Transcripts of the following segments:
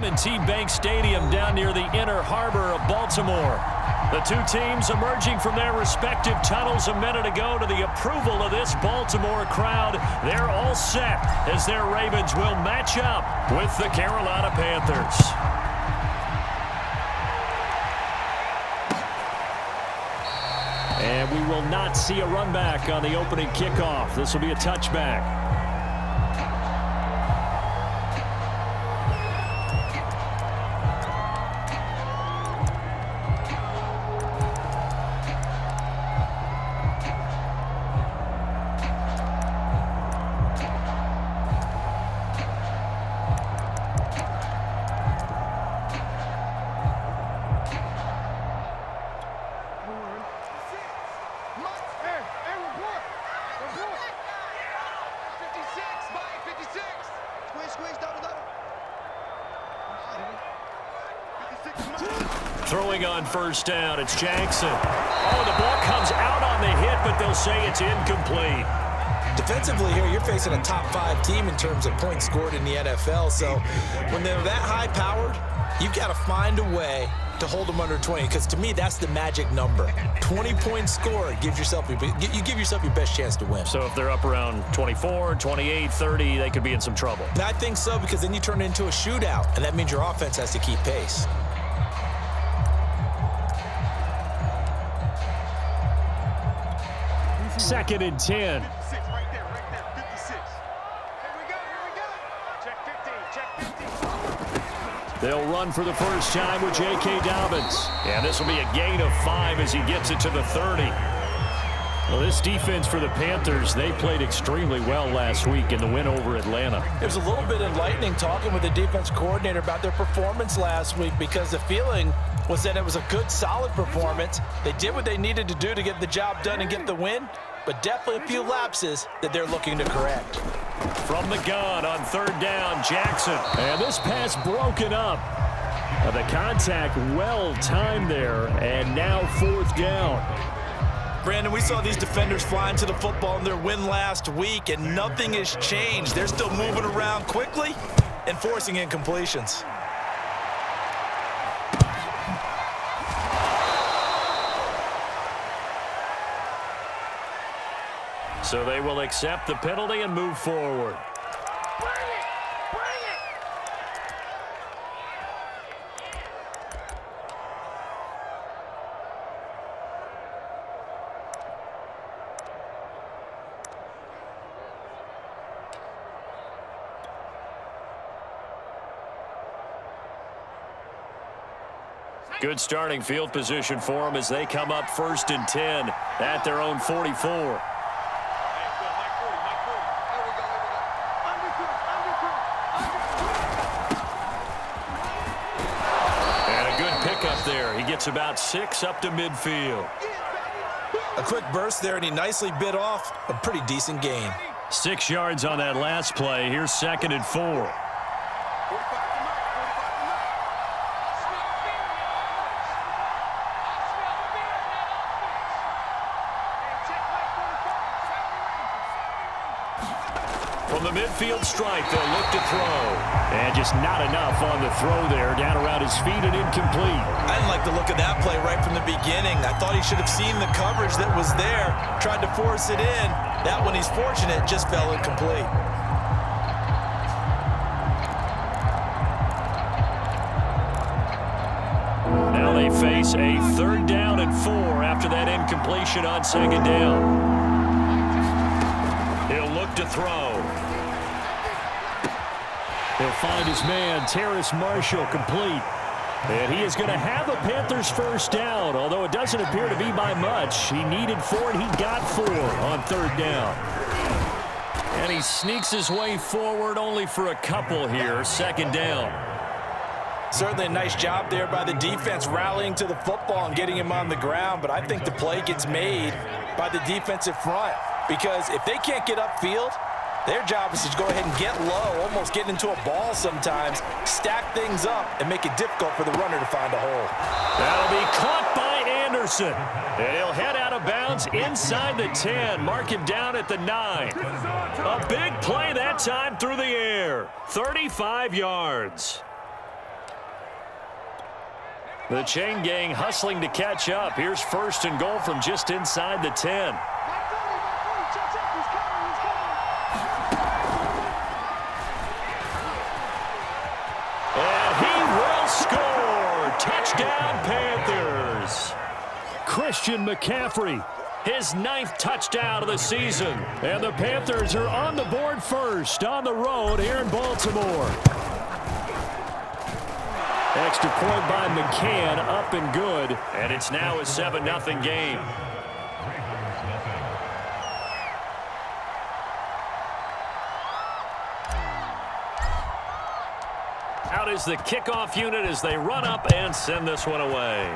M&T Bank Stadium down near the Inner Harbor of Baltimore. The two teams emerging from their respective tunnels a minute ago to the approval of this Baltimore crowd. They're all set as their Ravens will match up with the Carolina Panthers. And we will not see a run back on the opening kickoff. This will be a touchback. Throwing on first down, it's Jackson. Oh, the ball comes out on the hit, but they'll say it's incomplete. Defensively here, you're facing a top 5 team in terms of points scored in the NFL. So when they're that high-powered, you've got to find a way to hold them under 20, because to me, that's the magic number. 20 points scored, you give yourself your best chance to win. So if they're up around 24, 28, 30, they could be in some trouble. And I think so, because then you turn it into a shootout, and that means your offense has to keep pace. Second and 10. They'll run for the first time with J.K. Dobbins. And this will be a gain of 5 as he gets it to the 30. Well, this defense for the Panthers, they played extremely well last week in the win over Atlanta. There's a little bit enlightening talking with the defense coordinator about their performance last week, because the feeling was that it was a good, solid performance. They did what they needed to do to get the job done and get the win, but definitely a few lapses that they're looking to correct. From the gun on third down, Jackson. And this pass broken up. The contact well timed there, and now fourth down. Brandon, we saw these defenders flying to the football in their win last week, and nothing has changed. They're still moving around quickly and forcing incompletions. So they will accept the penalty and move forward. Good starting field position for them as they come up first and 10 at their own 44. There. He gets about 6 up to midfield. A quick burst there, and he nicely bit off a pretty decent gain. 6 yards on that last play. Here's second and 4. From the midfield stripe, they'll look to throw. And just not enough on the throw there. Down around his feet and incomplete. I didn't like the look of that play right from the beginning. I thought he should have seen the coverage that was there, tried to force it in. That one, he's fortunate, just fell incomplete. Now they face a third down and 4 after that incompletion on second down. He'll look to throw. He'll find his man, Terrace Marshall, complete. And he is going to have a Panthers first down, although it doesn't appear to be by much. He needed 4, and he got 4 on third down. And he sneaks his way forward only for a couple here, second down. Certainly a nice job there by the defense rallying to the football and getting him on the ground, but I think the play gets made by the defensive front, because if they can't get upfield, their job is to go ahead and get low, almost get into a ball sometimes, stack things up, and make it difficult for the runner to find a hole. That'll be caught by Anderson. And he'll head out of bounds inside the 10. Mark him down at the 9. A big play that time through the air. 35 yards. The chain gang hustling to catch up. Here's first and goal from just inside the 10. And he will score. Touchdown, Panthers. Christian McCaffrey, his 9th touchdown of the season. And the Panthers are on the board first on the road here in Baltimore. Extra point by McCann, up and good. And it's now a 7-0 game. Out is the kickoff unit as they run up and send this one away.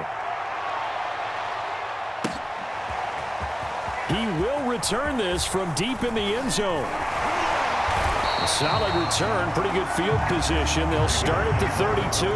He will return this from deep in the end zone. A solid return, pretty good field position. They'll start at the 32.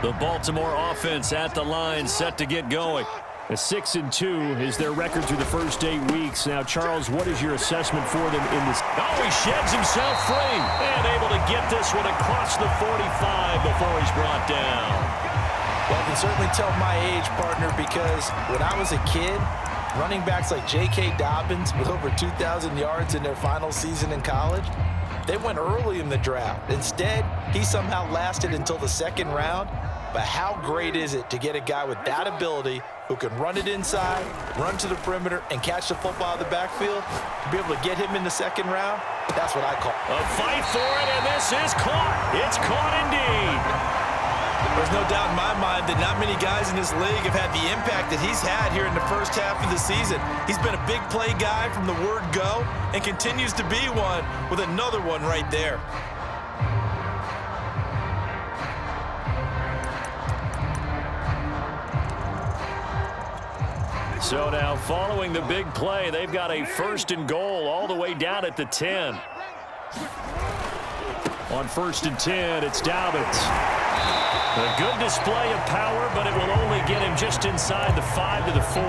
The Baltimore offense at the line, set to get going. A 6-2 is their record through the first 8 weeks. Now, Charles, what is your assessment for them in this? Oh, he sheds himself free and able to get this one across the 45 before he's brought down. Well, I can certainly tell my age, partner, because when I was a kid, running backs like J.K. Dobbins with over 2,000 yards in their final season in college, they went early in the draft. Instead, he somehow lasted until the 2nd round. But how great is it to get a guy with that ability who can run it inside, run to the perimeter, and catch the football out of the backfield? To be able to get him in the 2nd round, that's what I call a fight for it, and this is caught. It's caught indeed. There's no doubt in my mind that not many guys in this league have had the impact that he's had here in the first half of the season. He's been a big play guy from the word go and continues to be one with another one right there. So now, following the big play, they've got a 1st and goal all the way down at the 10. On 1st and 10, it's Dobbins. A good display of power, but it will only get him just inside the 5 to the 4.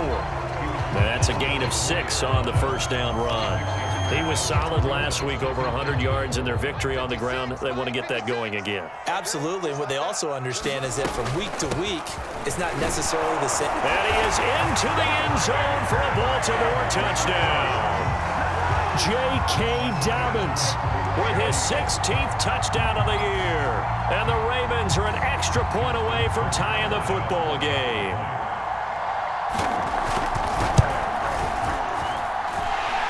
That's a gain of 6 on the first down run. He was solid last week, over 100 yards in their victory on the ground. They want to get that going again. Absolutely. And what they also understand is that from week to week, it's not necessarily the same. And he is into the end zone for a Baltimore touchdown. J.K. Dobbins with his 16th touchdown of the year. And the Ravens are an extra point away from tying the football game.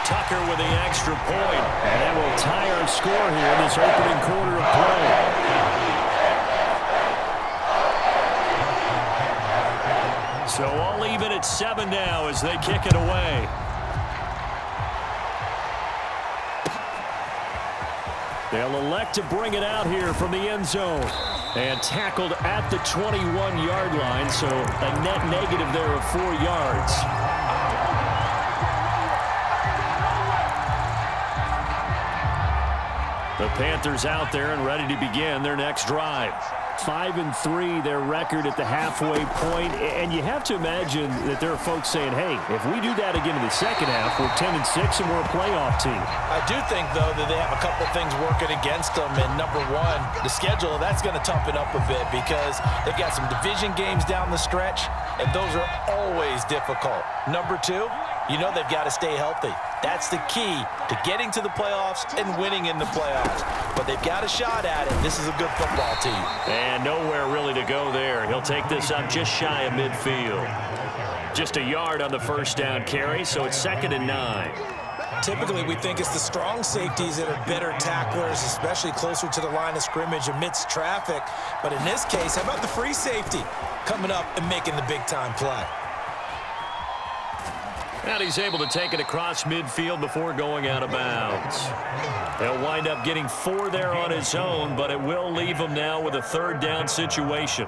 Tucker with the extra point, and that will tie our score here in this opening quarter of play. So all even at 7 now as they kick it away. They'll elect to bring it out here from the end zone. And tackled at the 21-yard line, so a net negative there of 4 yards. The Panthers out there and ready to begin their next drive. 5-3, their record at the halfway point. And you have to imagine that there are folks saying, hey, if we do that again in the second half, we're 10-6 and we're a playoff team. I do think, though, that they have a couple of things working against them. And number one, the schedule, that's going to toughen up a bit because they've got some division games down the stretch, and those are always difficult. Number two, you know they've got to stay healthy. That's the key to getting to the playoffs and winning in the playoffs. But they've got a shot at it. This is a good football team. And nowhere really to go there. He'll take this up just shy of midfield. Just a yard on the first down carry, so it's 2nd and 9. Typically, we think it's the strong safeties that are better tacklers, especially closer to the line of scrimmage amidst traffic. But in this case, how about the free safety coming up and making the big-time play? And he's able to take it across midfield before going out of bounds. He'll wind up getting 4 there on his own, but it will leave him now with a 3rd down situation.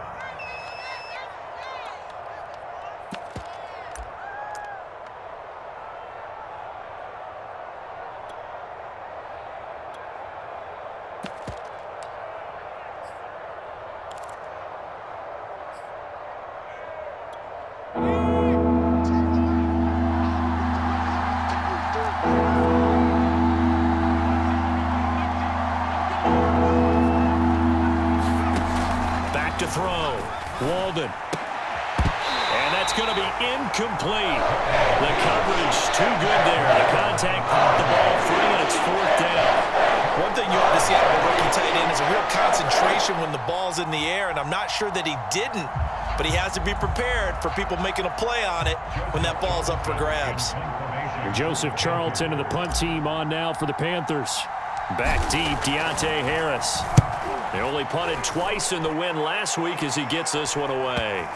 Sheldon. And that's going to be incomplete. The coverage too good there. The contact popped the ball free, and it's 4th down. One thing you ought to see out of a rookie tight end is a real concentration when the ball's in the air, and I'm not sure that he didn't, but he has to be prepared for people making a play on it when that ball's up for grabs. And Joseph Charlton and the punt team on now for the Panthers. Back deep, Deontay Harris. They only punted twice in the win last week as he gets this one away.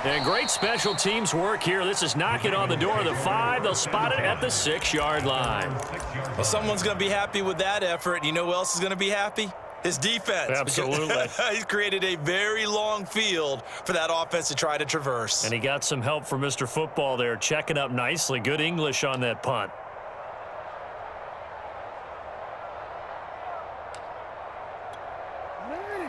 And great special teams work here. This is knocking on the door of the 5. They'll spot it at the 6-yard line. Well, someone's going to be happy with that effort. You know who else is going to be happy? His defense. Absolutely. He's created a very long field for that offense to try to traverse. And he got some help from Mr. Football there, checking up nicely. Good English on that punt.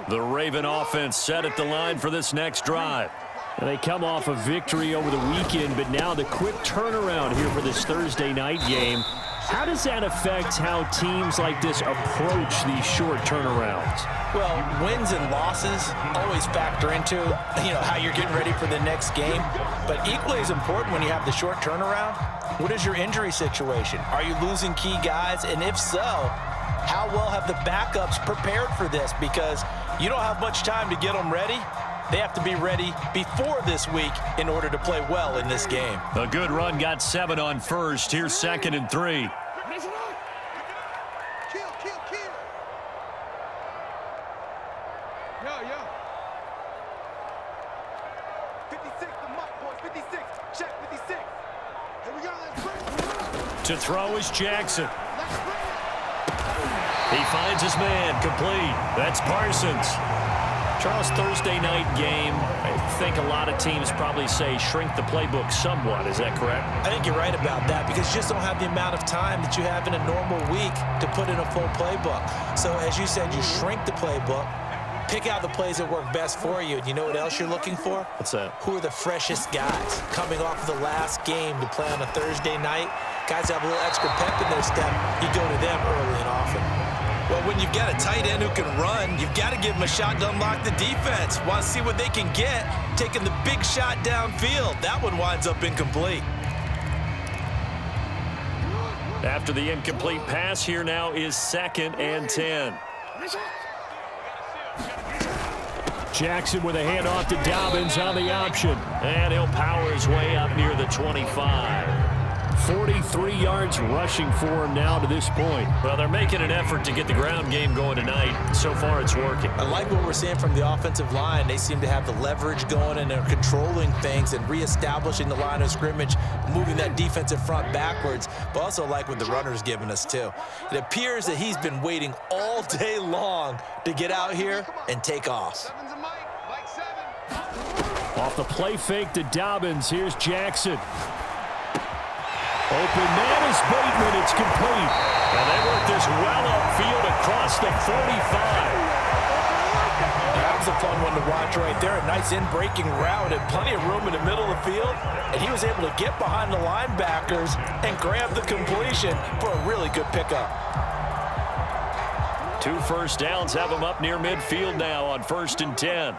The Raven offense set at the line for this next drive. And they come off a victory over the weekend, but now the quick turnaround here for this Thursday night game. How does that affect how teams like this approach these short turnarounds? Well, wins and losses always factor into, how you're getting ready for the next game. But equally as important when you have the short turnaround, what is your injury situation? Are you losing key guys? And if so, how well have the backups prepared for this? Because you don't have much time to get them ready. They have to be ready before this week in order to play well in this game. A good run got 7 on first. Here's 2nd and 3. To throw is Jackson. He finds his man, complete. That's Parsons. Charles, Thursday night game, I think a lot of teams probably say shrink the playbook somewhat. Is that correct? I think you're right about that because you just don't have the amount of time that you have in a normal week to put in a full playbook. So as you said, you shrink the playbook, pick out the plays that work best for you. And you know what else you're looking for? What's that? Who are the freshest guys coming off of the last game to play on a Thursday night? Guys have a little extra pep in their step. You go to them early and often. Well, when you've got a tight end who can run, you've got to give him a shot to unlock the defense. Want to see what they can get, taking the big shot downfield. That one winds up incomplete. After the incomplete pass, here now is 2nd and 10. Jackson with a handoff to Dobbins on the option. And he'll power his way up near the 25. 43 yards rushing for him now to this point. Well, they're making an effort to get the ground game going tonight. So far, it's working. I like what we're seeing from the offensive line. They seem to have the leverage going, and they're controlling things and reestablishing the line of scrimmage, moving that defensive front backwards, but also like what the runner's giving us, too. It appears that he's been waiting all day long to get out here and take off. Off the play fake to Dobbins, here's Jackson. Open man is Bateman. It's complete. And they work this well upfield across the 45. That was a fun one to watch right there. A nice in-breaking route and plenty of room in the middle of the field. And he was able to get behind the linebackers and grab the completion for a really good pickup. 2 first downs have him up near midfield now on 1st and 10.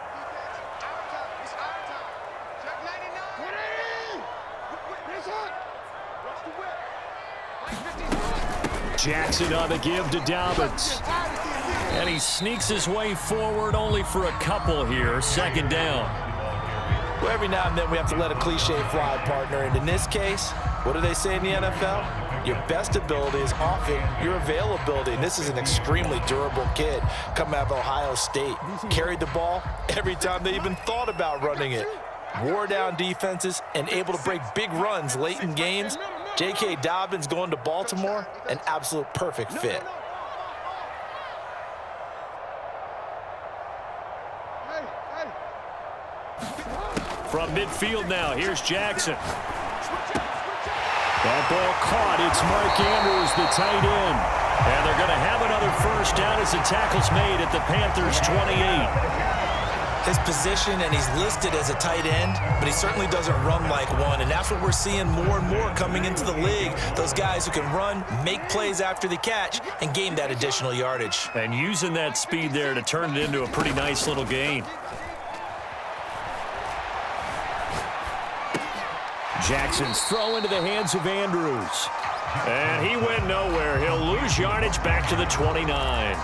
Jackson on the give to Dobbins. And he sneaks his way forward only for a couple here. 2nd down. Well, every now and then we have to let a cliche fly, partner. And in this case, what do they say in the NFL? Your best ability is often your availability. And this is an extremely durable kid coming out of Ohio State. Carried the ball every time they even thought about running it. Wore down defenses and able to break big runs late in games. J.K. Dobbins going to Baltimore, an absolute perfect fit. From midfield now, here's Jackson. That ball caught. It's Mark Andrews, the tight end. And they're going to have another first down as the tackle's made at the Panthers' 28. His position, and he's listed as a tight end, but he certainly doesn't run like one, and that's what we're seeing more and more coming into the league. Those guys who can run, make plays after the catch, and gain that additional yardage. And using that speed there to turn it into a pretty nice little gain. Jackson's throw into the hands of Andrews. And he went nowhere. He'll lose yardage back to the 29.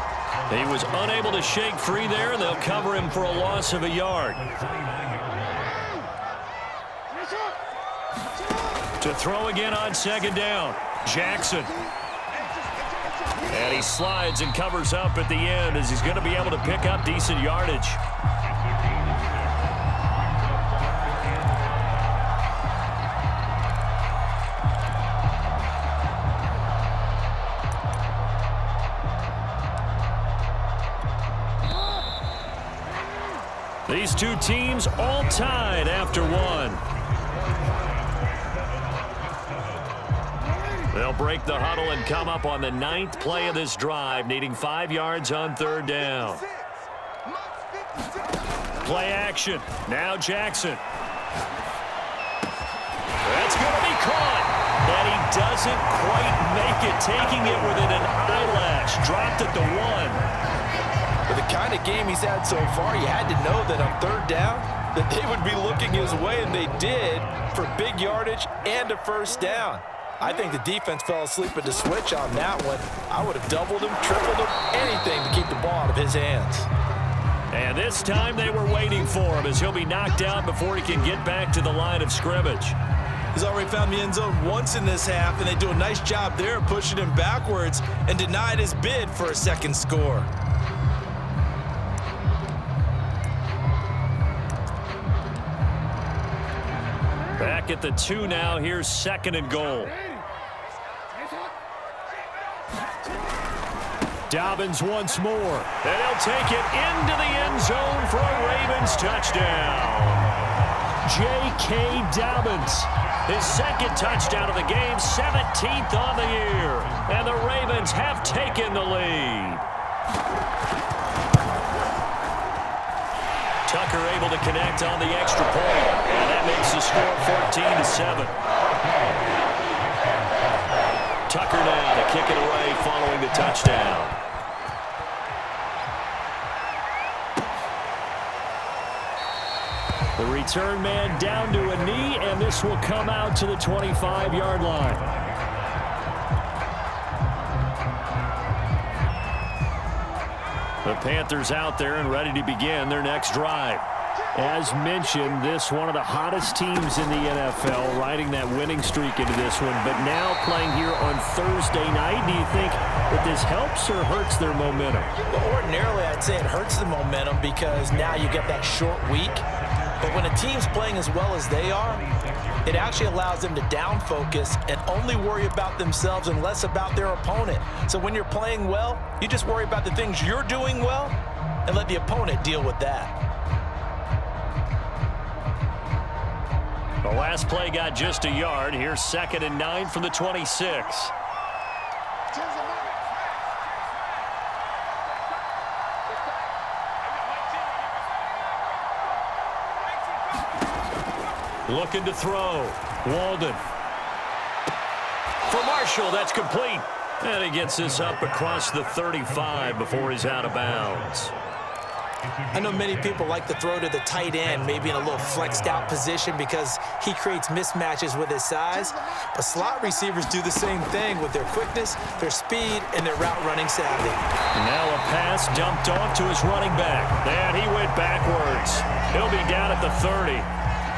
He was unable to shake free there, and they'll cover him for a loss of a yard. To throw again on second down, Jackson. And he slides and covers up at the end as he's going to be able to pick up decent yardage. These two teams all tied after one. They'll break the huddle and come up on the 9th play of this drive, needing 5 yards on third down. Play action. Now Jackson. That's going to be caught. And he doesn't quite make it, taking it within an eyelash. Dropped at the 1. With the kind of game he's had so far, you had to know that on third down that they would be looking his way, and they did, for big yardage and a first down. I think the defense fell asleep at the switch on that one. I would have doubled him, tripled him, anything to keep the ball out of his hands. And this time they were waiting for him as he'll be knocked out before he can get back to the line of scrimmage. He's already found the end zone once in this half, and they do a nice job there pushing him backwards and denied his bid for a second score. Back at the 2 now. Here's 2nd and goal. Dobbins once more. And he'll take it into the end zone for a Ravens touchdown. J.K. Dobbins, his 2nd touchdown of the game, 17th on the year. And the Ravens have taken the lead. Tucker able to connect on the extra point, and that makes the score 14-7. Tucker now to kick it away following the touchdown. The return man down to a knee, and this will come out to the 25-yard line. The Panthers out there and ready to begin their next drive. As mentioned, this one of the hottest teams in the NFL, riding that winning streak into this one, but now playing here on Thursday night. Do you think that this helps or hurts their momentum? Well, ordinarily, I'd say it hurts the momentum because now you get that short week. But when a team's playing as well as they are, it actually allows them to down focus and only worry about themselves and less about their opponent. So when you're playing well, you just worry about the things you're doing well and let the opponent deal with that. The last play got just a yard. Here's 2nd and 9 from the 26. Looking to throw. Walden. For Marshall, that's complete. And he gets this up across the 35 before he's out of bounds. I know many people like to throw to the tight end, maybe in a little flexed out position because he creates mismatches with his size. But slot receivers do the same thing with their quickness, their speed, and their route running savvy. And now a pass dumped off to his running back. And he went backwards. He'll be down at the 30.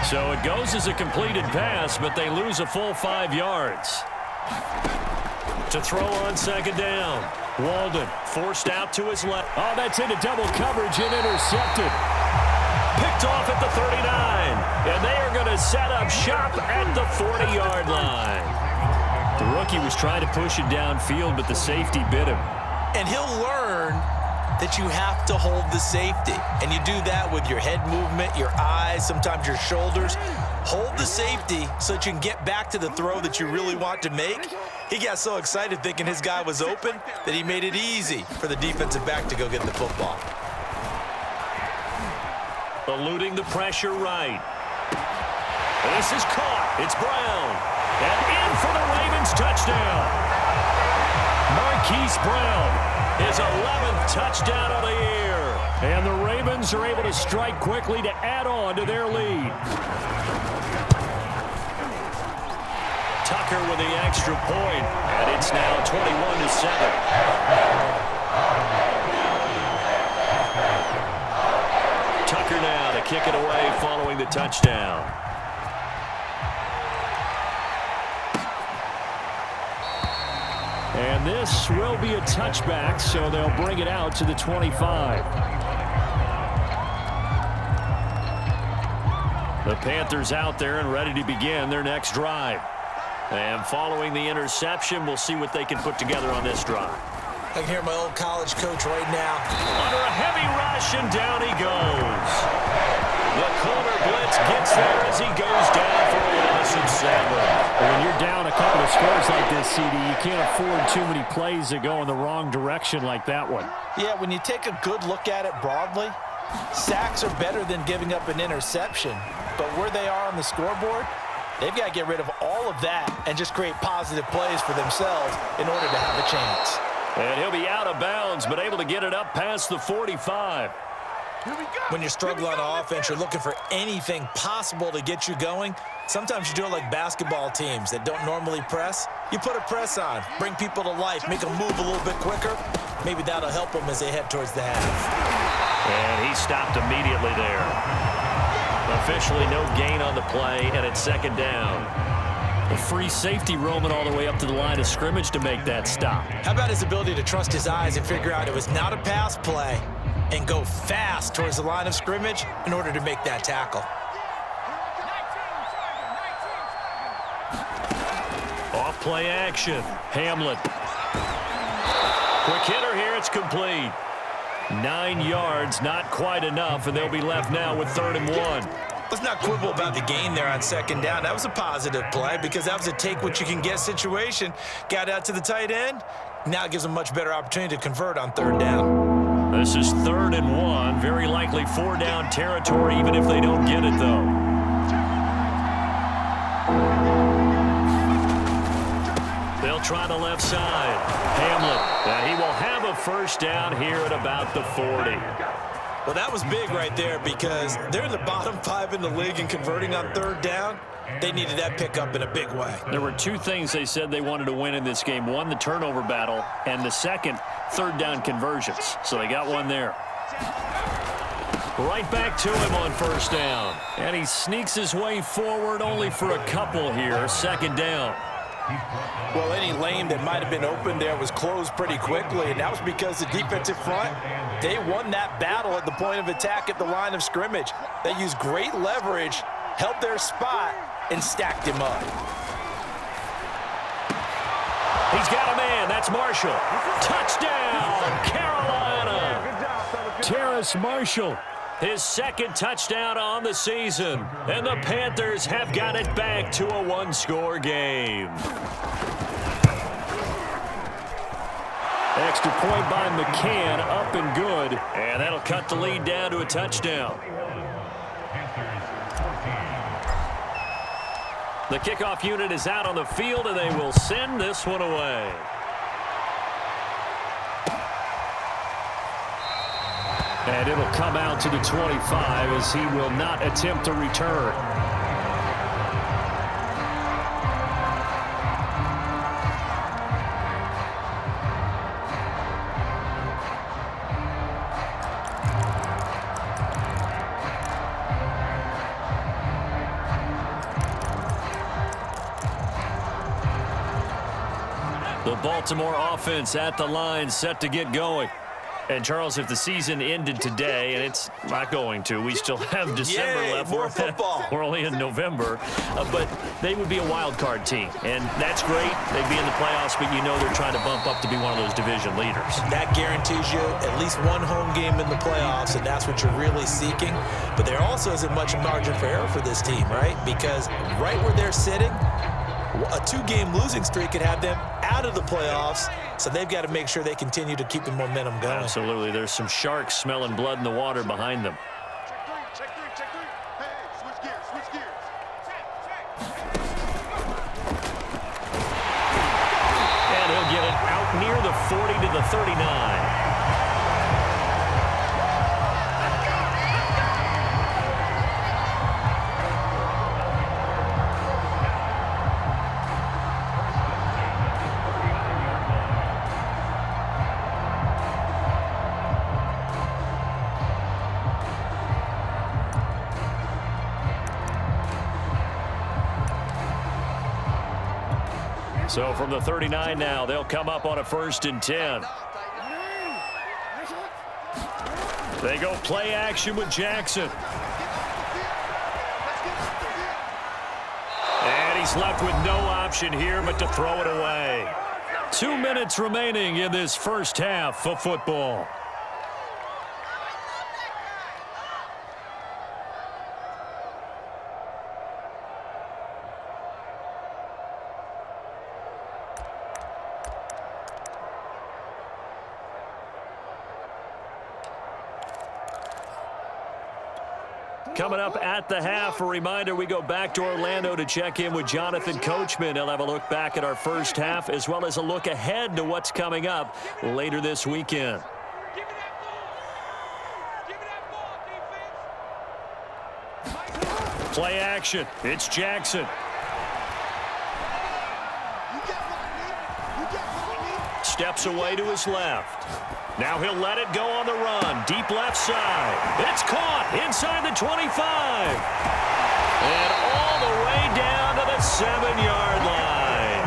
So it goes as a completed pass, but they lose a full 5 yards. To throw on second down. Walden forced out to his left. Oh, that's into double coverage and intercepted. Picked off at the 39. And they are going to set up shop at the 40-yard line. The rookie was trying to push it downfield, but the safety bit him. And he'll learn that you have to hold the safety. And you do that with your head movement, your eyes, sometimes your shoulders. Hold the safety so that you can get back to the throw that you really want to make. He got so excited thinking his guy was open that he made it easy for the defensive back to go get the football. Eluding the pressure right. This is caught. It's Brown. And in for the Ravens touchdown. Marquise Brown, his 11th touchdown of the year. And the Ravens are able to strike quickly to add on to their lead. Tucker with the extra point, and it's now 21-7. Tucker now to kick it away following the touchdown. And this will be a touchback, so they'll bring it out to the 25. The Panthers out there and ready to begin their next drive. And following the interception, we'll see what they can put together on this drive. I can hear my old college coach right now. Under a heavy rush, and down he goes. The corner blitz gets there as he goes down for a loss of 7. When you're down a couple of scores like this, CD, you can't afford too many plays that go in the wrong direction like that one. Yeah, when you take a good look at it broadly, sacks are better than giving up an interception. But where they are on the scoreboard, they've got to get rid of all of that and just create positive plays for themselves in order to have a chance. And he'll be out of bounds, but able to get it up past the 45. When you're struggling on offense, you're looking for anything possible to get you going. Sometimes you do it like basketball teams that don't normally press. You put a press on, bring people to life, make them move a little bit quicker. Maybe that'll help them as they head towards the half. And he stopped immediately there. Officially no gain on the play, and it's second down. A free safety roaming all the way up to the line of scrimmage to make that stop. How about his ability to trust his eyes and figure out it was not a pass play and go fast towards the line of scrimmage in order to make that tackle? Off play action. Hamlet. Quick hitter here. It's complete. 9 yards, not quite enough, and they'll be left now with 3rd and 1. Let's not quibble about the gain there on second down. That was a positive play because that was a take-what-you-can-get situation. Got out to the tight end. Now it gives them a much better opportunity to convert on 3rd down. This is 3rd and 1. Very likely 4-down territory, even if they don't get it, though. They'll try the left side. Hamlet, and he will have a first down here at about the 40. Well, that was big right there because they're in the bottom 5 in the league in converting on 3rd down. They needed that pickup in a big way. There were 2 things they said they wanted to win in this game. One, the turnover battle, and the second, 3rd down conversions. So they got one there. Right back to him on first down. And he sneaks his way forward only for a couple here. 2nd down. Well, any lane that might have been open there was closed pretty quickly, and that was because the defensive front, they won that battle at the point of attack at the line of scrimmage. They used great leverage, held their spot, and stacked him up. He's got a man. That's Marshall. Touchdown, Carolina. Terrace Marshall, his 2nd touchdown on the season. And the Panthers have got it back to a 1-score game. Extra point by McCann, up and good. And that'll cut the lead down to a touchdown. The kickoff unit is out on the field, and they will send this one away. And it'll come out to the 25 as he will not attempt to return. The Baltimore offense at the line, set to get going. And, Charles, if the season ended today, and it's not going to, we still have December left. More football. We're only in November. But they would be a wild card team. And that's great. They'd be in the playoffs, but you know they're trying to bump up to be one of those division leaders. That guarantees you at least one home game in the playoffs, and that's what you're really seeking. But there also isn't much margin for error for this team, right? Because right where they're sitting, a 2-game losing streak could have them out of the playoffs, so they've got to make sure they continue to keep the momentum going. Absolutely. There's some sharks smelling blood in the water behind them. And he'll get it out near the 40 to the 39. So from the 39 now, they'll come up on a 1st and 10. They go play action with Jackson. And he's left with no option here but to throw it away. 2 minutes remaining in this first half of football. Coming up at the half, a reminder, we go back to Orlando to check in with Jonathan Coachman. He'll have a look back at our first half as well as a look ahead to what's coming up later this weekend. Play action. It's Jackson. Steps away to his left. Now he'll let it go on the run. Deep left side. It's caught inside the 25. And all the way down to the 7-yard line.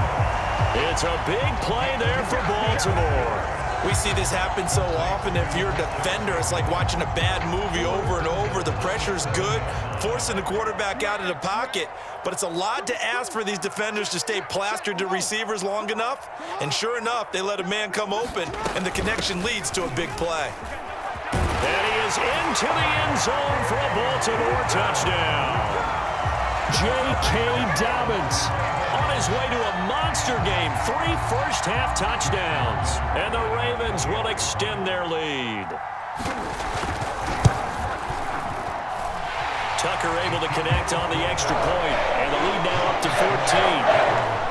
It's a big play there for Baltimore. We see this happen so often. If you're a defender, it's like watching a bad movie over and over. The pressure's good, forcing the quarterback out of the pocket. But it's a lot to ask for these defenders to stay plastered to receivers long enough. And sure enough, they let a man come open, and the connection leads to a big play. And he is into the end zone for a Baltimore touchdown. J.K. Dobbins on his way to a monster game. 3 first-half touchdowns. And the Ravens will extend their lead. Tucker able to connect on the extra point. And the lead now up to 14.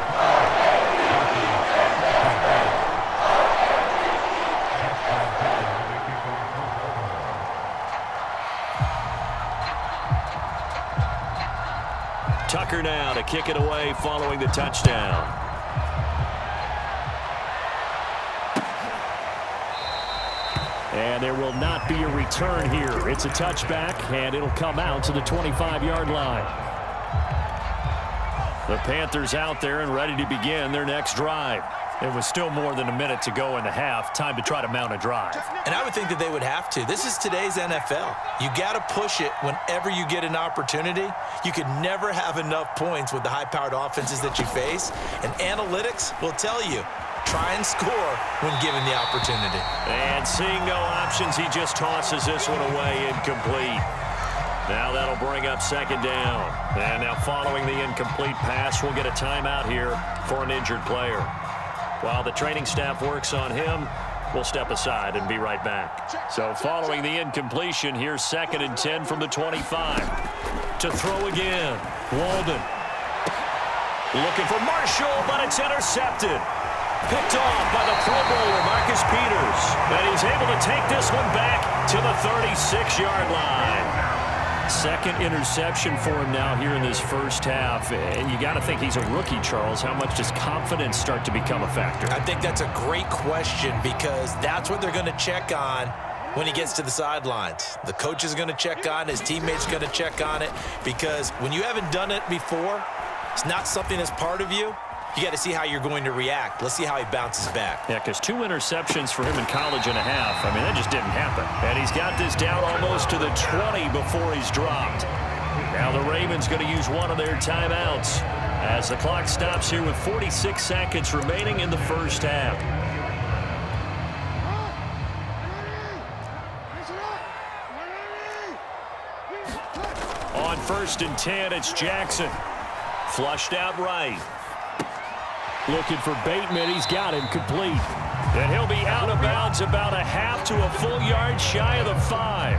Tucker now to kick it away following the touchdown. And there will not be a return here. It's a touchback, and it'll come out to the 25-yard line. The Panthers out there and ready to begin their next drive. It was still more than a minute to go in the half. Time to try to mount a drive. And I would think that they would have to. This is today's NFL. You got to push it whenever you get an opportunity. You could never have enough points with the high-powered offenses that you face. And analytics will tell you, try and score when given the opportunity. And seeing no options, he just tosses this one away incomplete. Now that'll bring up 2nd down. And now following the incomplete pass, we'll get a timeout here for an injured player. While the training staff works on him, we'll step aside and be right back. So following the incompletion, here's 2nd and 10 from the 25. To throw again, Walden. Looking for Marshall, but it's intercepted. Picked off by the Pro Bowler, Marcus Peters. And he's able to take this one back to the 36-yard line. 2nd interception for him now here in this first half. And you got to think he's a rookie, Charles. How much does confidence start to become a factor? I think that's a great question because that's what they're going to check on when he gets to the sidelines. The coach is going to check on it. His teammates going to check on it because when you haven't done it before, it's not something that's part of you. You got to see how you're going to react. Let's see how he bounces back. Yeah, because 2 interceptions for him in college and a half. I mean, that just didn't happen. And he's got this down almost to the 20 before he's dropped. Now the Ravens going to use one of their timeouts as the clock stops here with 46 seconds remaining in the first half. On 1st and 10, it's Jackson. Flushed out right. Looking for Bateman. He's got him complete. And he'll be out of bounds about a half to a full yard shy of the 5.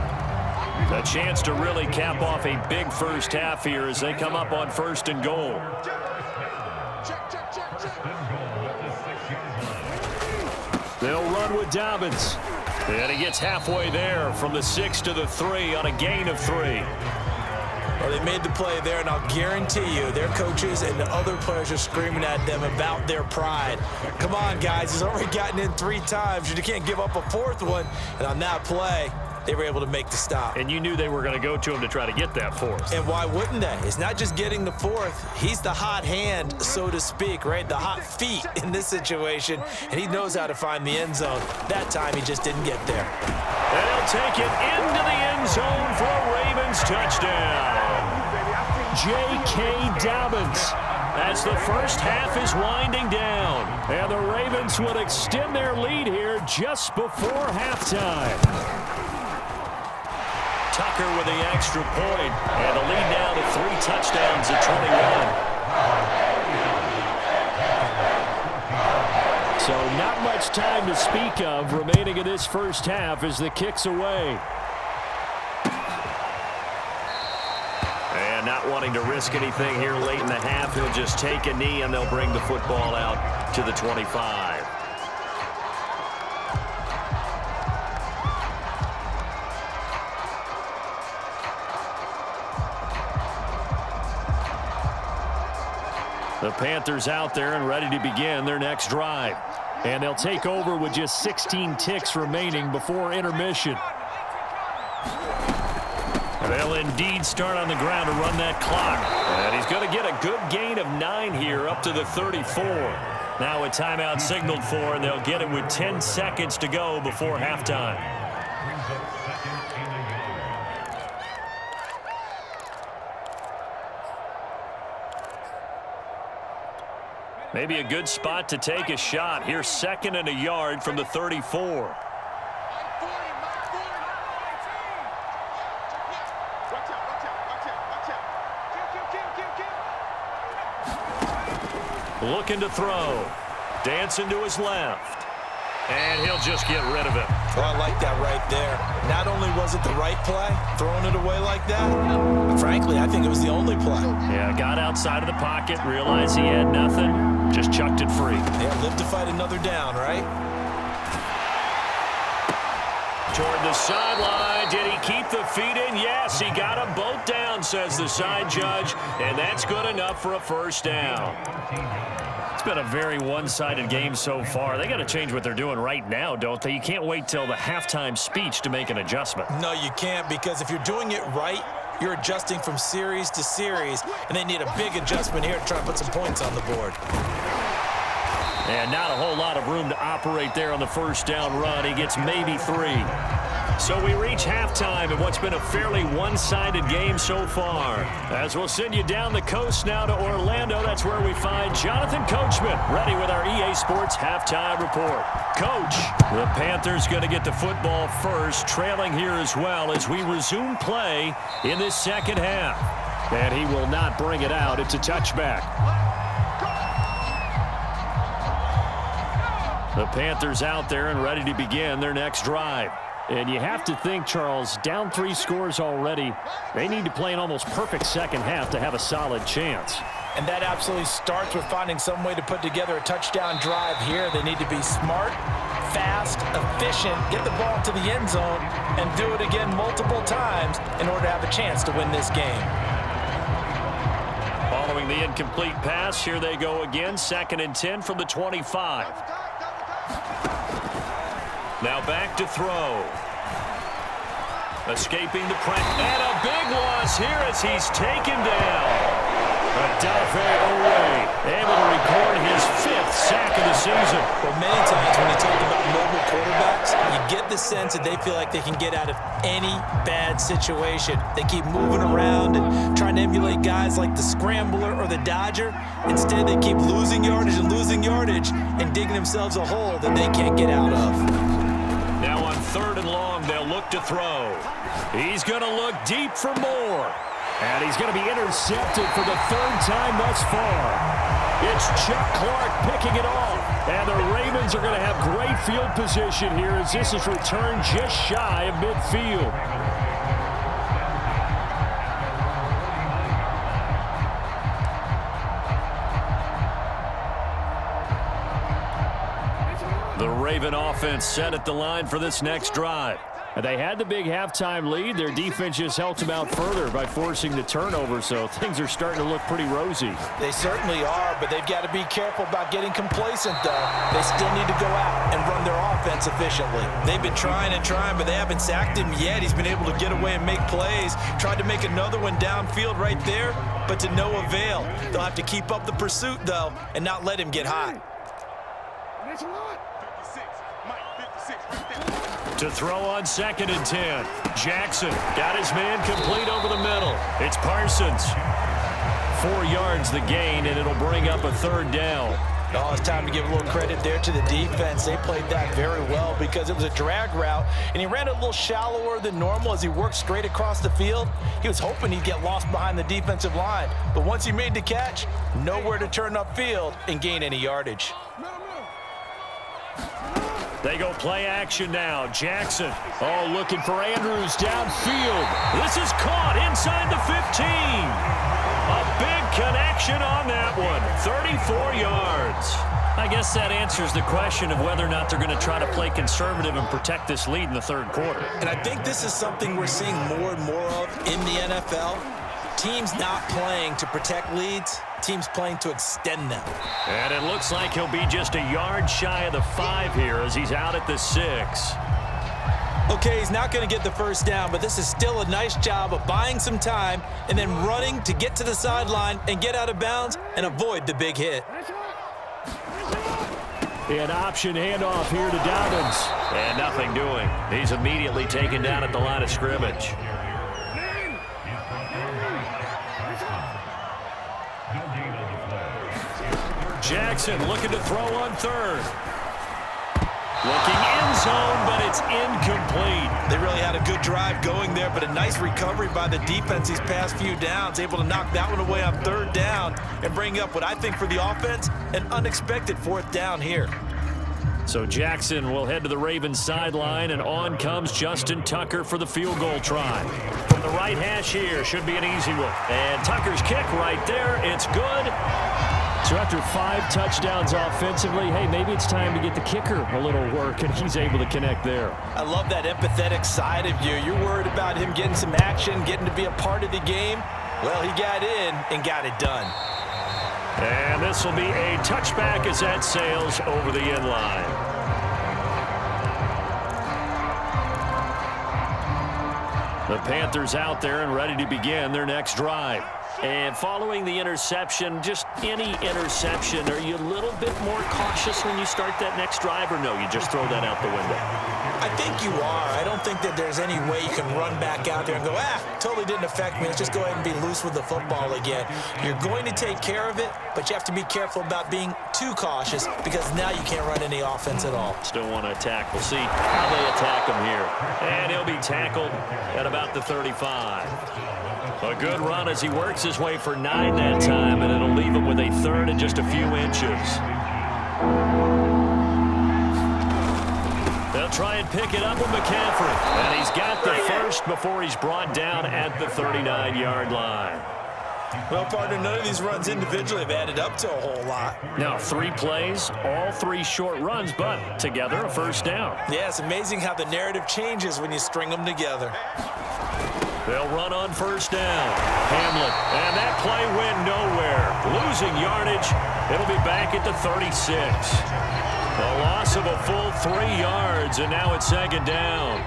A chance to really cap off a big first half here as they come up on 1st and goal. They'll run with Dobbins. And he gets halfway there from the 6 to the 3 on a gain of 3. Well, they made the play there, and I'll guarantee you their coaches and the other players are screaming at them about their pride. Come on, guys. He's already gotten in 3 times. You can't give up a 4th one. And on that play, they were able to make the stop. And you knew they were going to go to him to try to get that 4th. And why wouldn't they? It's not just getting the 4th. He's the hot hand, so to speak, right? The hot feet in this situation. And he knows how to find the end zone. That time, he just didn't get there. And he'll take it into the end zone for a Ravens touchdown. J.K. Dobbins as the first half is winding down. And the Ravens will extend their lead here just before halftime. Tucker with the extra point, and the lead now to 3 touchdowns at 21. So not much time to speak of remaining in this first half as the kick's away. And not wanting to risk anything here late in the half, he'll just take a knee and they'll bring the football out to the 25. The Panthers out there and ready to begin their next drive. And they'll take over with just 16 ticks remaining before intermission. They'll indeed start on the ground to run that clock. And he's going to get a good gain of 9 here up to the 34. Now a timeout signaled for, and they'll get it with 10 seconds to go before halftime. Maybe a good spot to take a shot. Here's 2nd and a yard from the 34. Looking to throw. Dancing to his left. And he'll just get rid of it. Well, I like that right there. Not only was it the right play, throwing it away like that, but frankly, I think it was the only play. Yeah, got outside of the pocket, realized he had nothing, just chucked it free. Yeah, live to fight another down, right? Toward the sideline. Did he keep the feet in? Yes, he got them both down, says the side judge, and that's good enough for a first down. It's been a very one-sided game so far. They got to change what they're doing right now, don't they? You can't wait till the halftime speech to make an adjustment. No, you can't, because if you're doing it right, you're adjusting from series to series, and they need a big adjustment here to try to put some points on the board. And not a whole lot of room to operate there on the first down run. He gets maybe 3. So we reach halftime in what's been a fairly one-sided game so far. As we'll send you down the coast now to Orlando, that's where we find Jonathan Coachman, ready with our EA Sports halftime report. Coach, the Panthers going to get the football first, trailing here as well as we resume play in this second half. And he will not bring it out. It's a touchback. The Panthers out there and ready to begin their next drive. And you have to think, Charles, down 3 scores already. They need to play an almost perfect second half to have a solid chance. And that absolutely starts with finding some way to put together a touchdown drive here. They need to be smart, fast, efficient, get the ball to the end zone, and do it again multiple times in order to have a chance to win this game. Following the incomplete pass, here they go again, 2nd and 10 from the 25. Now back to throw. Escaping the pressure. And a big loss here as he's taken down. Adafe Owe able to record his 5th sack of the season. Well, many times when you talk about mobile quarterbacks, you get the sense that they feel like they can get out of any bad situation. They keep moving around and trying to emulate guys like the Scrambler or the Dodger. Instead, they keep losing yardage and digging themselves a hole that they can't get out of. Now on 3rd and long, they'll look to throw. He's going to look deep for more. And he's going to be intercepted for the 3rd time thus far. It's Chuck Clark picking it off. And the Ravens are going to have great field position here as this is returned just shy of midfield. Raven offense set at the line for this next drive. They had the big halftime lead. Their defense just helped them out further by forcing the turnover, so things are starting to look pretty rosy. They certainly are, but they've got to be careful about getting complacent, though. They still need to go out and run their offense efficiently. They've been trying and trying, but they haven't sacked him yet. He's been able to get away and make plays. Tried to make another one downfield right there, but to no avail. They'll have to keep up the pursuit, though, and not let him get hot. To throw on 2nd and 10. Jackson got his man complete over the middle. It's Parsons. 4 yards the gain, and it'll bring up a 3rd down. Oh, it's time to give a little credit there to the defense. They played that very well because it was a drag route, and he ran it a little shallower than normal as he worked straight across the field. He was hoping he'd get lost behind the defensive line, but once he made the catch, nowhere to turn upfield and gain any yardage. They go play action now. Jackson, looking for Andrews downfield. This is caught inside the 15. A big connection on that one. 34 yards. I guess that answers the question of whether or not they're going to try to play conservative and protect this lead in the 3rd quarter. And I think this is something we're seeing more and more of in the NFL. Teams not playing to protect leads, teams playing to extend them. And it looks like he'll be just a yard shy of the 5 here as he's out at the 6. Okay, he's not going to get the first down, but this is still a nice job of buying some time and then running to get to the sideline and get out of bounds and avoid the big hit. An option handoff here to Dobbins. And nothing doing. He's immediately taken down at the line of scrimmage. Jackson looking to throw on 3rd. Looking end zone, but it's incomplete. They really had a good drive going there, but a nice recovery by the defense these past few downs, able to knock that one away on 3rd down and bring up what I think for the offense, an unexpected 4th down here. So Jackson will head to the Ravens sideline, and on comes Justin Tucker for the field goal try. From the right hash here, should be an easy one. And Tucker's kick right there, it's good. So after 5 touchdowns offensively, hey, maybe it's time to get the kicker a little work, and he's able to connect there. I love that empathetic side of you. You're worried about him getting some action, getting to be a part of the game. Well, he got in and got it done. And this will be a touchback as that sails over the end line. The Panthers out there and ready to begin their next drive. And following the interception, just any interception, are you a little bit more cautious when you start that next drive, or no, you just throw that out the window? I think you are. I don't think that there's any way you can run back out there and go, totally didn't affect me. Let's just go ahead and be loose with the football again. You're going to take care of it, but you have to be careful about being too cautious because now you can't run any offense at all. Still want to attack. We'll see how they attack him here. And he'll be tackled at about the 35. A good run as he works his way for 9 that time, and it'll leave him with a 3rd and just a few inches. They'll try and pick it up with McCaffrey. And he's got the first before he's brought down at the 39-yard line. Well, partner, none of these runs individually have added up to a whole lot. Now, 3 plays, all 3 short runs, but together a first down. Yeah, it's amazing how the narrative changes when you string them together. They'll run on first down. Hamlin, and that play went nowhere. Losing yardage. It'll be back at the 36. A loss of a full 3 yards, and now it's 2nd down.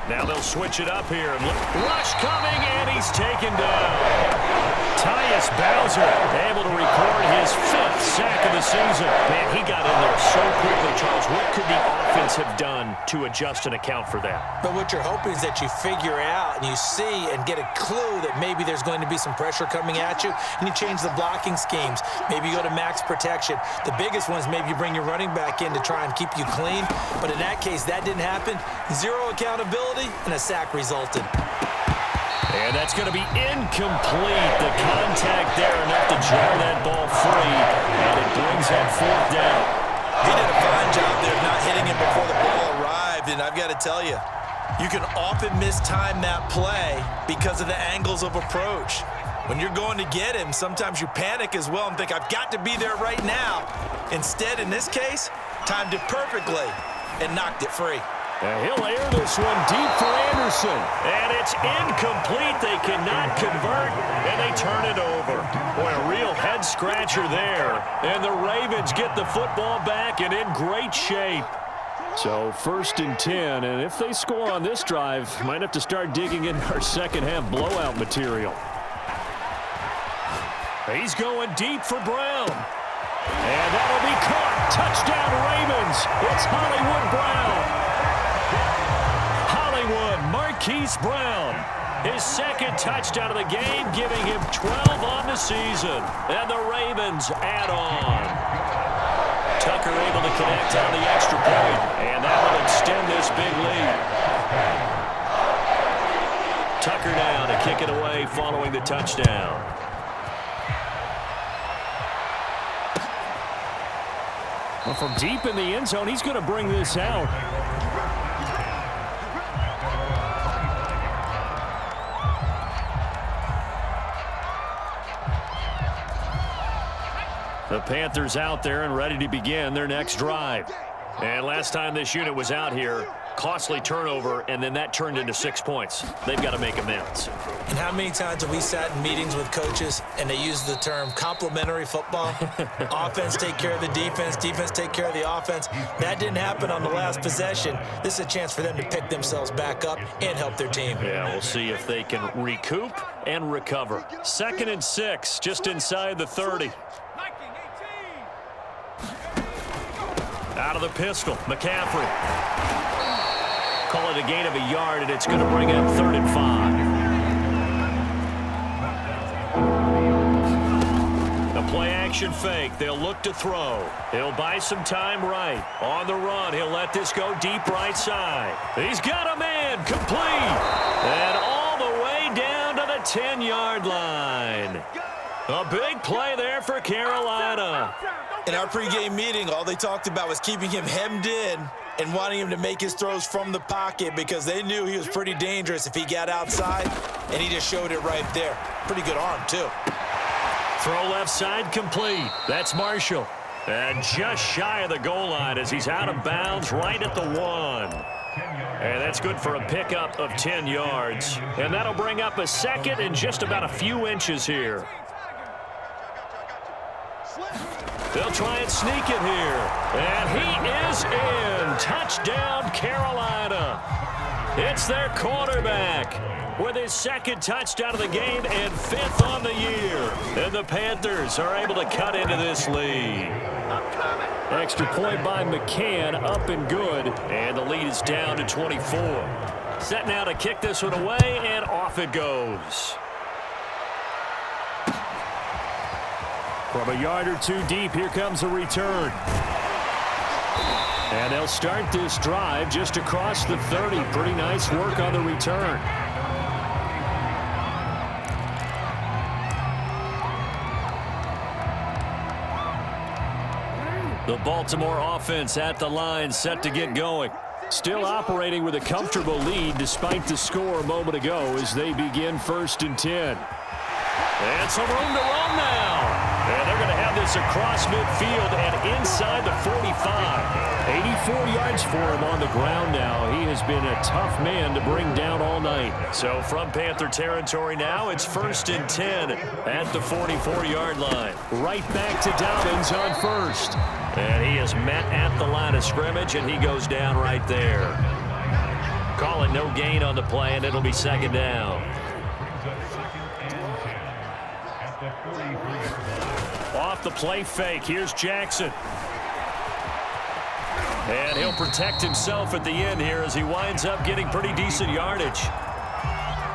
Now they'll switch it up here. Rush coming, and he's taken down. Tyus Bowser able to record his 5th sack of the season. Man, he got in there so quickly, Charles. What could the offense have done to adjust and account for that? But what you're hoping is that you figure out and you see and get a clue that maybe there's going to be some pressure coming at you, and you change the blocking schemes. Maybe you go to max protection. The biggest one is maybe you bring your running back in to try and keep you clean. But in that case, that didn't happen. 0 accountability, and a sack resulted. And that's going to be incomplete. The contact there enough to jar that ball free, and it brings up 4th down. He did a fine job there of not hitting him before the ball arrived, and I've got to tell you, you can often mistime that play because of the angles of approach. When you're going to get him, sometimes you panic as well and think, I've got to be there right now. Instead, in this case, timed it perfectly and knocked it free. And he'll air this one deep for Anderson. And it's incomplete. They cannot convert, and they turn it over. Boy, a real head-scratcher there. And the Ravens get the football back and in great shape. So 1st and 10, and if they score on this drive, might have to start digging in our second-half blowout material. He's going deep for Brown. And that'll be caught. Touchdown, Ravens. It's Hollywood Brown. Marquise Brown, his second touchdown of the game, giving him 12 on the season. And the Ravens add on. Tucker able to connect on the extra point, and that will extend this big lead. Tucker now to kick it away following the touchdown. Well, from deep in the end zone, he's going to bring this out. The Panthers out there and ready to begin their next drive. And last time this unit was out here, costly turnover, and then that turned into 6 points. They've got to make amends. And how many times have we sat in meetings with coaches and they use the term complementary football? Offense take care of the defense, defense take care of the offense. That didn't happen on the last possession. This is a chance for them to pick themselves back up and help their team. Yeah, we'll see if they can recoup and recover. 2nd and 6, just inside the 30. Out of the pistol, McCaffrey. Call it a gain of a yard, and it's going to bring up 3rd and 5. The play-action fake. They'll look to throw. He'll buy some time right. On the run, he'll let this go deep right side. He's got a man, complete. And all the way down to the 10-yard line. A big play there for Carolina. In our pregame meeting, all they talked about was keeping him hemmed in and wanting him to make his throws from the pocket because they knew he was pretty dangerous if he got outside, and he just showed it right there. Pretty good arm, too. Throw left side complete. That's Marshall. And just shy of the goal line as he's out of bounds right at the 1. And that's good for a pickup of 10 yards. And that'll bring up a 2nd and just about a few inches here. They'll try and sneak it here. And he is in. Touchdown, Carolina. It's their quarterback with his 2nd touchdown of the game and 5th on the year. And the Panthers are able to cut into this lead. Extra point by McCann, up and good. And the lead is down to 24. Set now to kick this one away, and off it goes. From a yard or two deep, here comes a return. And they'll start this drive just across the 30. Pretty nice work on the return. The Baltimore offense at the line, set to get going. Still operating with a comfortable lead despite the score a moment ago as they begin 1st and 10. And some room to run now. And they're going to have this across midfield and inside the 45. 84 yards for him on the ground now. He has been a tough man to bring down all night. So from Panther territory now, it's 1st and 10 at the 44-yard line. Right back to Dobbins on 1st. And he is met at the line of scrimmage, and he goes down right there. Call it no gain on the play, and it'll be 2nd down. Off the play fake, here's Jackson. And he'll protect himself at the end here as he winds up getting pretty decent yardage.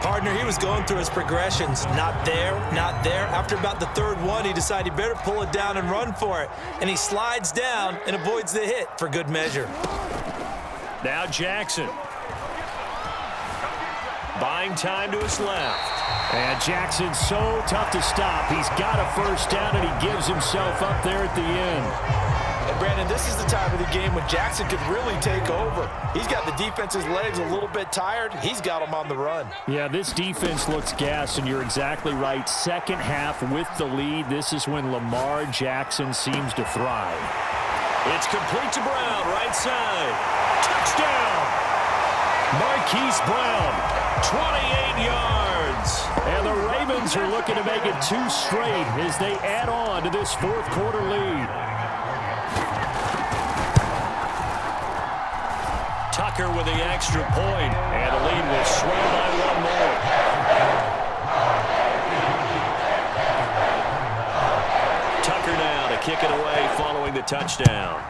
Partner, he was going through his progressions. Not there, not there. After about the 3rd one, he decided he better pull it down and run for it. And he slides down and avoids the hit for good measure. Now Jackson. Buying time to his left. And Jackson's so tough to stop. He's got a 1st down, and he gives himself up there at the end. And, Brandon, this is the time of the game when Jackson could really take over. He's got the defense's legs a little bit tired. He's got them on the run. Yeah, this defense looks gassed, and you're exactly right. Second half with the lead, this is when Lamar Jackson seems to thrive. It's complete to Brown, right side. Touchdown! Marquise Brown, 28 yards. And the Ravens are looking to make it 2 straight as they add on to this fourth quarter lead. Tucker with the extra point, and the lead will swell by 1 more. Tucker now to kick it away following the touchdown.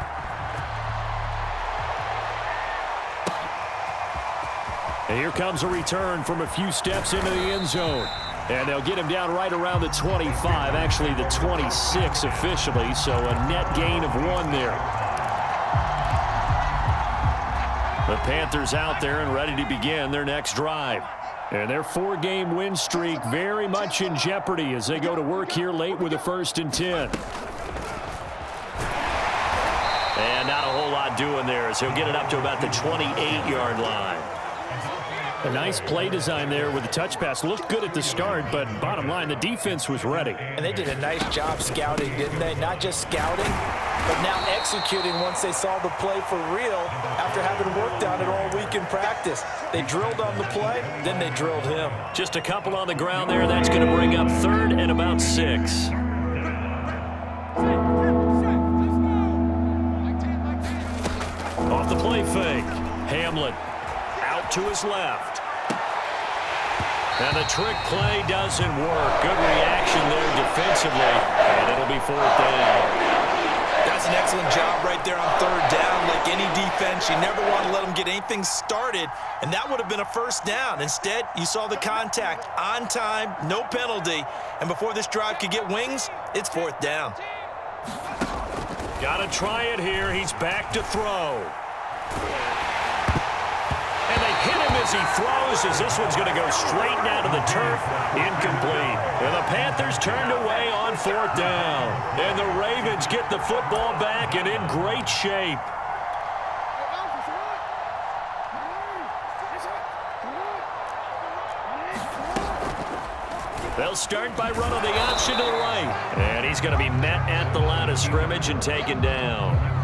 And here comes a return from a few steps into the end zone. And they'll get him down right around the 25, actually the 26 officially, so a net gain of 1 there. The Panthers out there and ready to begin their next drive. And their 4-game win streak very much in jeopardy as they go to work here late with a 1st and 10. And not a whole lot doing there as he'll get it up to about the 28-yard line. A nice play design there with the touch pass. Looked good at the start, but bottom line, the defense was ready. And they did a nice job scouting, didn't they? Not just scouting, but now executing once they saw the play for real after having worked on it all week in practice. They drilled on the play, then they drilled him. Just a couple on the ground there. That's going to bring up 3rd and about 6. Off the play fake. Hamlin out to his left. And the trick play doesn't work. Good reaction there defensively, and it'll be 4th down. That's an excellent job right there on 3rd down. Like any defense, you never want to let them get anything started, and that would have been a 1st down. Instead, you saw the contact on time, no penalty, and before this drive could get wings, it's 4th down. Got to try it here. He's back to throw. And they hit him as he throws, as this one's going to go straight down to the turf. Incomplete. And the Panthers turned away on 4th down. And the Ravens get the football back and in great shape. They'll start by running the option to the right. And he's going to be met at the line of scrimmage and taken down.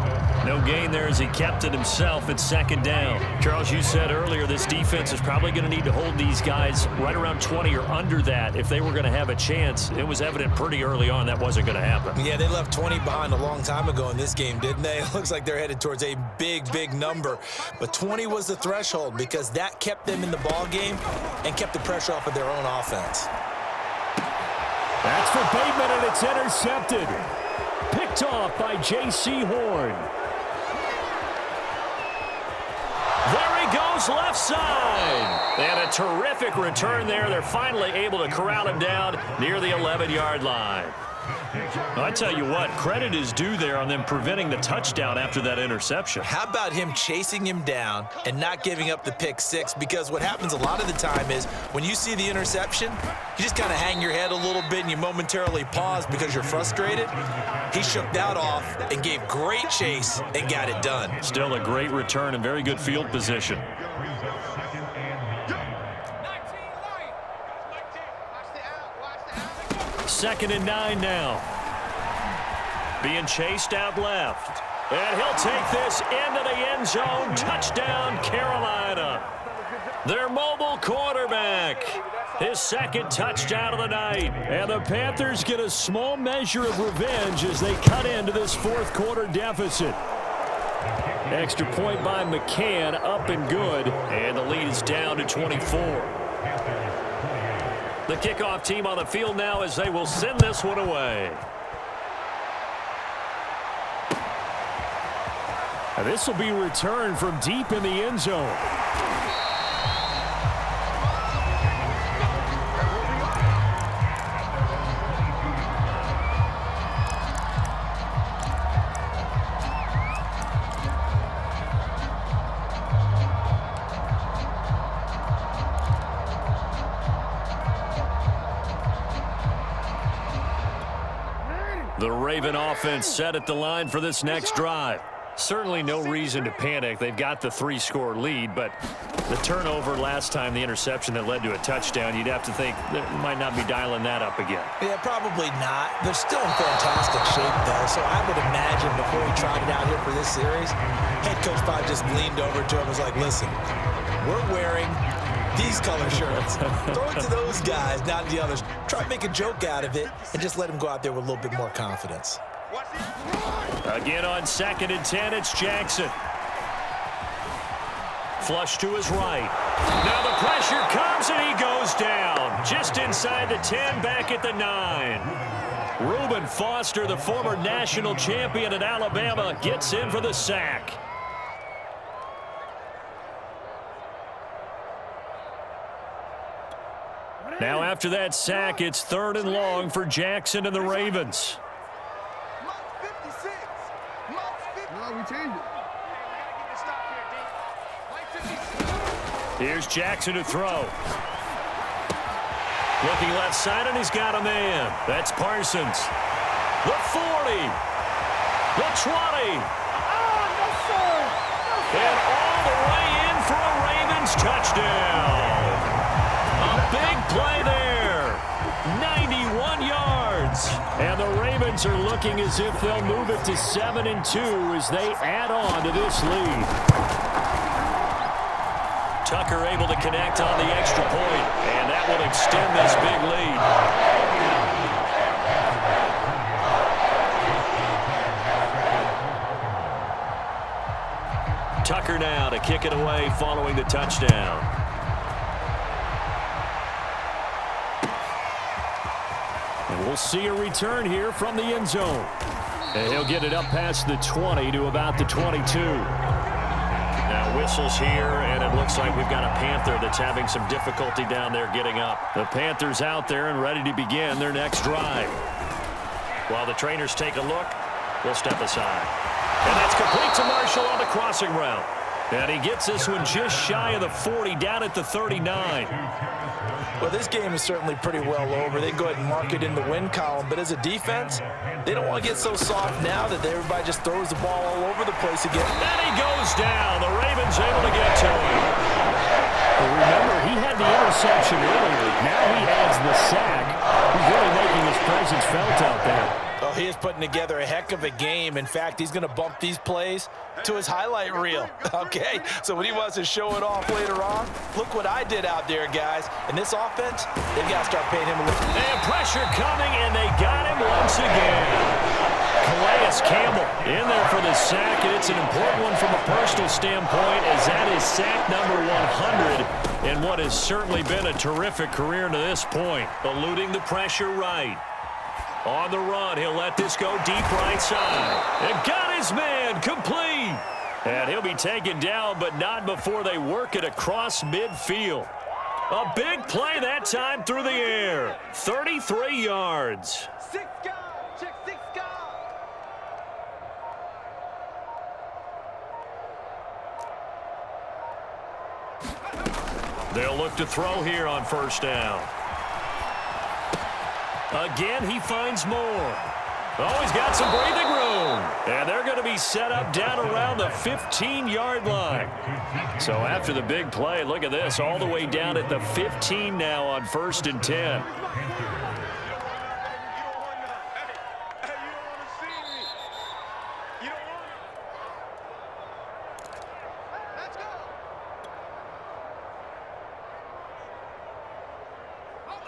No gain there as he kept it himself at 2nd down. Charles, you said earlier this defense is probably going to need to hold these guys right around 20 or under that if they were going to have a chance. It was evident pretty early on that wasn't going to happen. Yeah, they left 20 behind a long time ago in this game, didn't they? It looks like they're headed towards a big, big number. But 20 was the threshold because that kept them in the ball game and kept the pressure off of their own offense. That's for Bateman, and it's intercepted. Picked off by J.C. Horn. There he goes, left side. And a terrific return there. They're finally able to corral him down near the 11-yard line. Well, I tell you what, credit is due there on them preventing the touchdown after that interception. How about him chasing him down and not giving up the pick 6? Because what happens a lot of the time is when you see the interception, you just kind of hang your head a little bit and you momentarily pause because you're frustrated. He shook that off and gave great chase and got it done. Still a great return and very good field position. Second and 9 now. Being chased out left. And he'll take this into the end zone. Touchdown, Carolina. Their mobile quarterback. His 2nd touchdown of the night. And the Panthers get a small measure of revenge as they cut into this 4th quarter deficit. Extra point by McCann, up and good. And the lead is down to 24. The kickoff team on the field now as they will send this one away. And this will be returned from deep in the end zone. The Raven offense set at the line for this next drive. Certainly no reason to panic. They've got the 3-score lead, but the turnover last time, the interception that led to a touchdown, you'd have to think they might not be dialing that up again. Yeah, probably not. They're still in fantastic shape, though, so I would imagine before he tried it out here for this series, head coach probably just leaned over to him and was like, listen, we're wearing these color shirts. Throw it to those guys, not the others. Try to make a joke out of it and just let him go out there with a little bit more confidence. Again on 2nd and 10, it's Jackson. Flush to his right. Now the pressure comes and he goes down. Just inside the 10, back at the 9. Reuben Foster, the former national champion at Alabama, gets in for the sack. Now after that sack, it's 3rd and long for Jackson and the Ravens. Here's Jackson to throw. Looking left side, and he's got a man. That's Parsons. The 40. The 20. And all the way in for a Ravens touchdown. A big play there. 91 yards. And the Ravens are looking as if they'll move it to 7-2 as they add on to this lead. Tucker able to connect on the extra point, and that will extend this big lead. Tucker now to kick it away following the touchdown. And we'll see a return here from the end zone. And he'll get it up past the 20 to about the 22. Now whistles here, and it looks like we've got a Panther that's having some difficulty down there getting up. The Panthers out there and ready to begin their next drive. While the trainers take a look, we'll step aside. And that's complete to Marshall on the crossing route. And he gets this one just shy of the 40, down at the 39. Well, this game is certainly pretty well over. They go ahead and mark it in the win column. But as a defense, they don't want to get so soft now that everybody just throws the ball all over the place again. And he goes down. The Ravens able to get to him. Well, remember, he had the interception earlier. Now he has the sack. He's really making his presence felt out there. Oh, he is putting together a heck of a game. In fact, he's going to bump these plays to his highlight reel. Okay, so when he wants to show it off later on, look what I did out there, guys. And this offense, they've got to start paying him a little. And pressure coming, and they got him once again. Calais Campbell in there for the sack, and it's an important one from a personal standpoint, as that is sack number 100 in what has certainly been a terrific career to this point. Eluding the pressure right. On the run, he'll let this go deep right side. And got his man complete. And he'll be taken down, but not before they work it across midfield. A big play that time through the air. 33 yards. They'll look to throw here on 1st down. Again, he finds more. Oh, he's got some breathing room. And they're going to be set up down around the 15-yard line. So after the big play, look at this, all the way down at the 15 now on 1st and 10.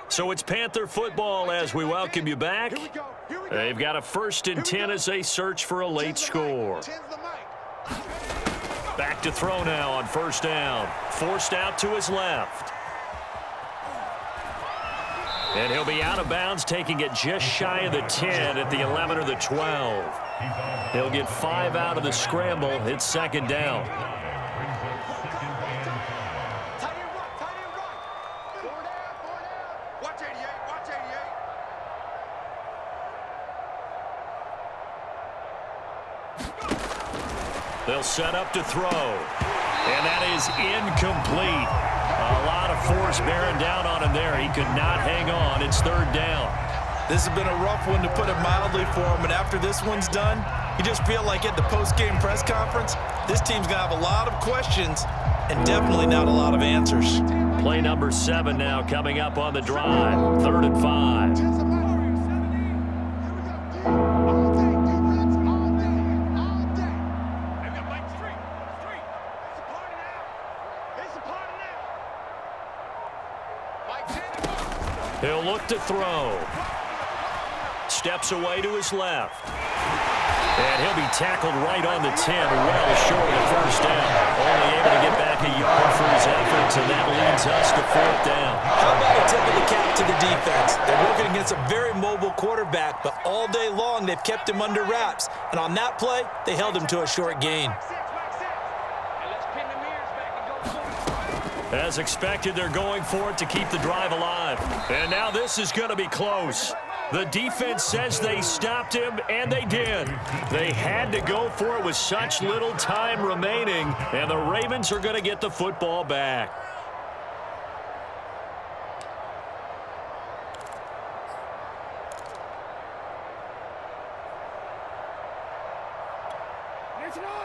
So it's Panther football as we welcome you back. They've got a 1st and 10 as they search for a late score. Back to throw now on 1st down. Forced out to his left. And he'll be out of bounds, taking it just shy of the 10 at the 11 or the 12. He'll get 5 out of the scramble. It's 2nd down. They'll set up to throw. And that is incomplete. A lot of force bearing down on him there. He could not hang on. It's 3rd down. This has been a rough one, to put it mildly, for him. And after this one's done, you just feel like at the post-game press conference, this team's going to have a lot of questions and definitely not a lot of answers. Play number 7 now coming up on the drive. 3rd and 5. He'll look to throw. Steps away to his left. And he'll be tackled right on the 10, well short of the first down. Only able to get back a yard for his efforts, and that leads us to 4th down. How about a tip of the cap to the defense? They're working against a very mobile quarterback, but all day long they've kept him under wraps. And on that play, they held him to a short gain. As expected, they're going for it to keep the drive alive. And now this is going to be close. The defense says they stopped him, and they did. They had to go for it with such little time remaining, and the Ravens are going to get the football back.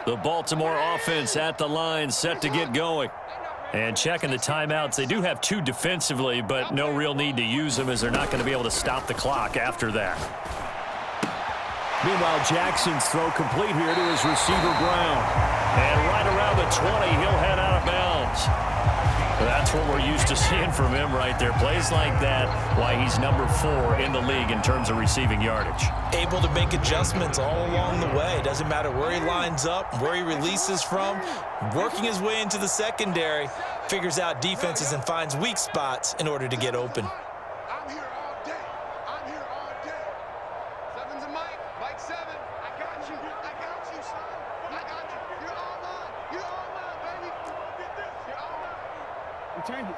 The Baltimore offense at the line, set to get going. And checking the timeouts, they do have 2 defensively, but no real need to use them as they're not going to be able to stop the clock after that. Meanwhile, Jackson's throw complete here to his receiver Brown. And right around the 20, he'll head out of bounds. That's what we're used to seeing from him right there. Plays like that, why he's number 4 in the league in terms of receiving yardage. Able to make adjustments all along the way. Doesn't matter where he lines up, where he releases from. Working his way into the secondary, figures out defenses and finds weak spots in order to get open. I'm here all day. I'm here all day. 7's a Mike. Mike 7. I got you. I got you, son. I got you. You're all mine. You're all mine, baby. Get this. You're all mine. We change it.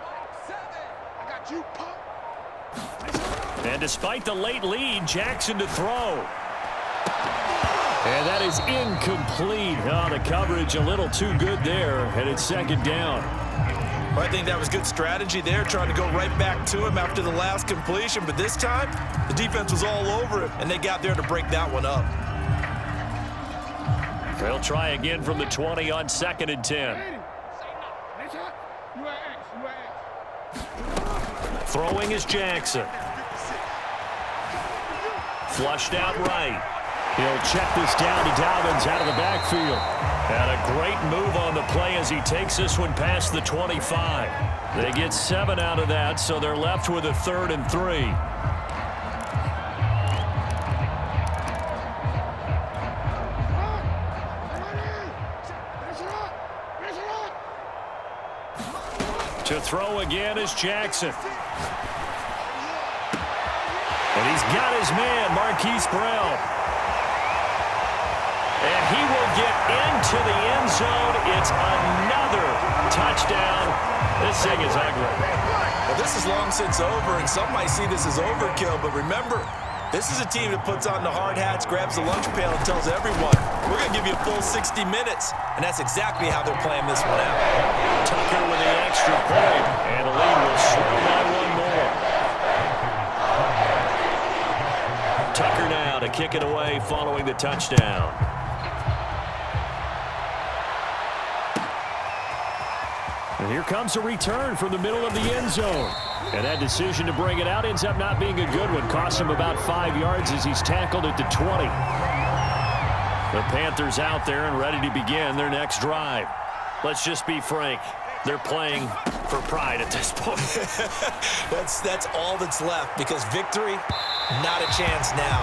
Mike 7. I got you, punk. And despite the late lead, Jackson to throw. And that is incomplete. Oh, the coverage a little too good there, and it's 2nd down. Well, I think that was good strategy there, trying to go right back to him after the last completion. But this time, the defense was all over him, and they got there to break that one up. They'll try again from the 20 on 2nd and 10. Throwing is Jackson. Flushed out right. He'll check this down to Dobbins out of the backfield. And a great move on the play as he takes this one past the 25. They get 7 out of that, so they're left with a 3rd and 3. To throw again is Jackson. And he's got his man, Marquise Brown. And he will get into the end zone. It's another touchdown. This thing is ugly. Well, this is long since over, and some might see this as overkill. But remember, this is a team that puts on the hard hats, grabs the lunch pail, and tells everyone, we're going to give you a full 60 minutes. And that's exactly how they're playing this one out. Tucker with the extra point, and the lead will slow by 1 more. Tucker now to kick it away following the touchdown. And here comes a return from the middle of the end zone. And that decision to bring it out ends up not being a good one. Costs him about 5 yards as he's tackled at the 20. The Panthers out there and ready to begin their next drive. Let's just be frank. They're playing for pride at this point. That's all that's left, because victory, not a chance now.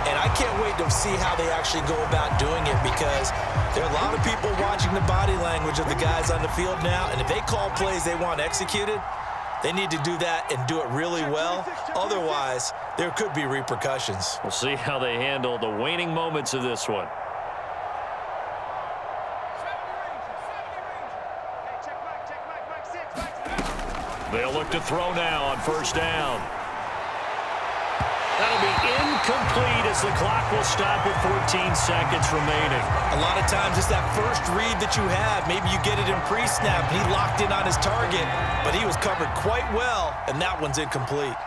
And I can't wait to see how they actually go about doing it, because there are a lot of people watching the body language of the guys on the field now, and if they call plays they want executed, they need to do that and do it really well. Otherwise, there could be repercussions. We'll see how they handle the waning moments of this one. They'll look to throw now on 1st down. That'll be incomplete as the clock will stop with 14 seconds remaining. A lot of times it's that first read that you have. Maybe you get it in pre-snap. He locked in on his target, but he was covered quite well, and that one's incomplete.